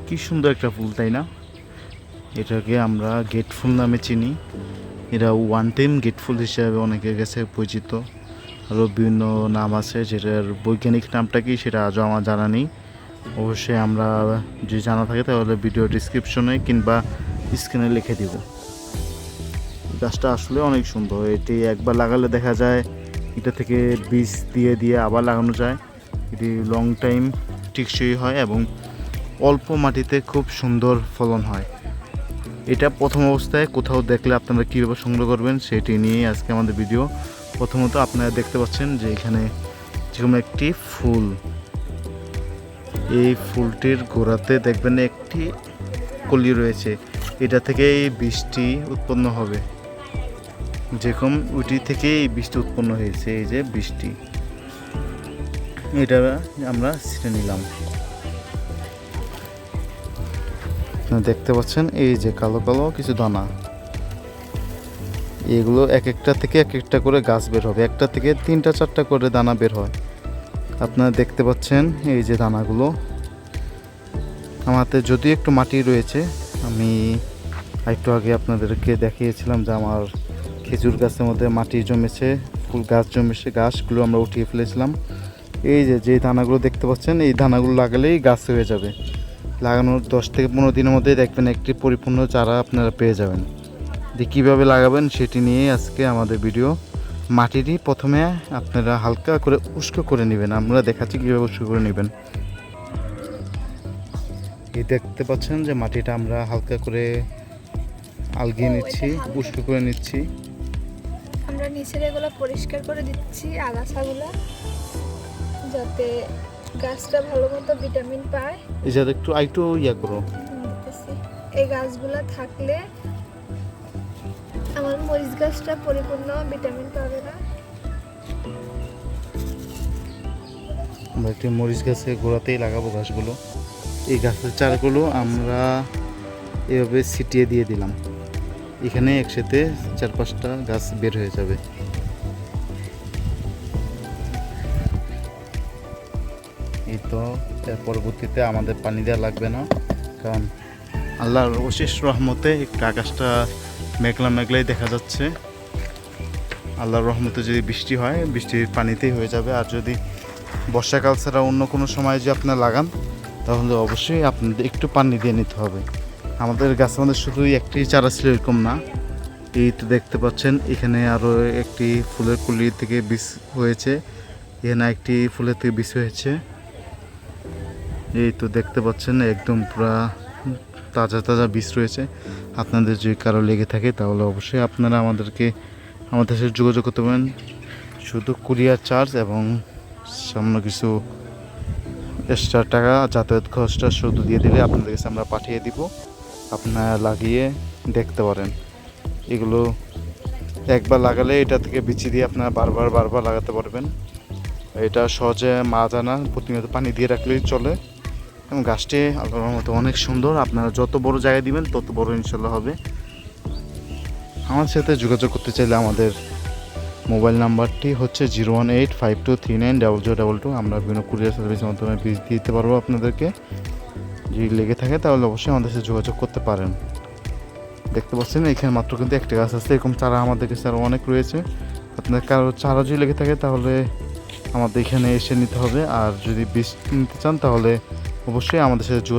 কি সুন্দর একটা ফুল, তাই না? এটাকে আমরা গেট ফুল নামে চিনি। এটা ওয়ান টাইম গেট ফুল হিসাবে অনেকের কাছে পরিচিত। আরও বিভিন্ন নাম আছে, যেটার বৈজ্ঞানিক নামটা কি সেটা আজও আমার জানা নেই। অবশ্যই আমরা যদি জানা থাকে তাহলে ভিডিও ডিসক্রিপশনে কিংবা স্ক্রিনে লিখে দিব। গাছটা আসলে অনেক সুন্দর। এটি একবার লাগালে দেখা যায় এটা থেকে বীজ দিয়ে দিয়ে আবার লাগানো যায়। এটি লং টাইম টিকসই হয় এবং অল্প মাটিতে খুব সুন্দর ফলন হয়। এটা প্রথম অবস্থায় কোথাও দেখলে আপনারা কীভাবে সংগ্রহ করবেন সেটি নিয়েই আজকে আমাদের ভিডিও। প্রথমত আপনারা দেখতে পাচ্ছেন যে এখানে যেরকম একটি ফুল, এই ফুলটির গোড়াতে দেখবেন একটি কলি রয়েছে। এটা থেকেই বীজটি উৎপন্ন হবে। যেরকম ওইটি থেকে এই বীজটি উৎপন্ন হয়েছে, এই যে বীজটি, এটা আমরা ছিঁড়ে নিলাম। দেখতে পাচ্ছেন এই যে কালো কালো কিছু দানা, এগুলো এক একটা থেকে এক একটা করে গাছ বের হবে। একটা থেকে 3টা 4টা করে দানা বের হয়। আপনারা দেখতে পাচ্ছেন এই যে দানাগুলো। আমাদের যদিও একটু মাটি রয়েছে, আমি একটু আগে আপনাদেরকে দেখিয়েছিলাম যে আমার খেজুর গাছের মধ্যে মাটি জমেছে, ফুল গাছ জমেছে, গাছগুলো আমরা উঠিয়ে ফেলেছিলাম। এই যে দানাগুলো দেখতে পাচ্ছেন, এই দানাগুলো লাগালেই গাছ হয়ে যাবে। লাগানোর 10 থেকে 15 দিনের মধ্যে দেখবেন একটি পরিপূর্ণ চারা আপনারা পেয়ে যাবেন। যে কীভাবে লাগাবেন সেটি নিয়ে আজকে আমাদের ভিডিও। মাটিটি প্রথমে আপনারা হালকা করে উস্কো করে নেবেন, আমরা দেখাচ্ছি কীভাবে উস্কো করে নেবেন। এই দেখতে পাচ্ছেন যে মাটিটা আমরা হালকা করে আলগিয়ে নিচ্ছি, উস্কো করে নিচ্ছি। আমরা নিচের এগুলো পরিষ্কার করে দিচ্ছি, আগাছাগুলো, যাতে গাছটা ভালো মতো ভিটামিন পায়। এই যে একটু ইয়া করো। এই গাছগুলো থাকলে আমার মরিচ গাছটা পরিপূর্ণ ভিটামিন পাবে না। আমরা একটি মরিচ গাছের গোড়াতেই লাগাবো গাছগুলো। এই গাছের চারাগুলো আমরা এভাবে ছিটিয়ে দিয়ে দিলাম। এখানে একসাথে 4-5টা গাছ বের হয়ে যাবে। এই তো এর পরবর্তীতে আমাদের পানি দেওয়া লাগবে না, কারণ আল্লাহর অশেষ রহমতে একটু আকাশটা মেঘলা মেঘলাই দেখা যাচ্ছে। আল্লাহর রহমতে যদি বৃষ্টি হয়, বৃষ্টির পানিতেই হয়ে যাবে। আর যদি বর্ষাকাল ছাড়া অন্য কোনো সময় যদি আপনারা লাগান তাহলে অবশ্যই আপনাদের একটু পানি দিয়ে নিতে হবে। আমাদের গাছের মধ্যে শুধুই একটি চারা ছিল এরকম না। এই তো দেখতে পাচ্ছেন এখানে আরও একটি ফুলের কলি থেকে বীজ হয়েছে, এখানে একটি ফুলের থেকে বীজ হয়েছে। এই তো দেখতে পাচ্ছেন একদম পুরা তাজা তাজা বীজ রয়েছে। আপনাদের যদি কারো লেগে থাকে তাহলে অবশ্যই আপনারা আমাদের সাথে যোগাযোগ করতে পারেন। শুধু কুরিয়ার চার্জ এবং সামান্য কিছু এক্সট্রা টাকা যাতায়াত খরচটা শুধু দিয়ে দিলে আপনাদের কাছে আমরা পাঠিয়ে দিব। আপনারা লাগিয়ে দেখতে পারেন। এগুলো একবার লাগালে এটা থেকে বিচি দিয়ে আপনারা বারবার লাগাতে পারবেন। এটা সহজে জানা, প্রতিনিয়ত পানি দিয়ে রাখলেই চলে। এবং গাছটি আল্লাহর মতো অনেক সুন্দর। আপনারা যত বড় জায়গায় দিবেন তত বড় ইনশাল্লাহ হবে। আমার সাথে যোগাযোগ করতে চাইলে আমাদের মোবাইল নাম্বারটি হচ্ছে 01852390022। আমরা বিভিন্ন কুরিয়ার সার্ভিসের মাধ্যমে বীজ দিতে পারবো আপনাদেরকে। যদি লেগে থাকে তাহলে অবশ্যই আমাদের সাথে যোগাযোগ করতে পারেন। দেখতে পাচ্ছেন এখানে মাত্র কিন্তু একটা গাছ আছে, এরকম চারা আমাদের কাছে আরও অনেক রয়েছে। আপনার কারো চারা যদি লেগে থাকে তাহলে আমাদের এখানে এসে নিতে হবে। আর যদি বীজ নিতে চান তাহলে অবশ্যই আমাদের সাথে যোগাযোগ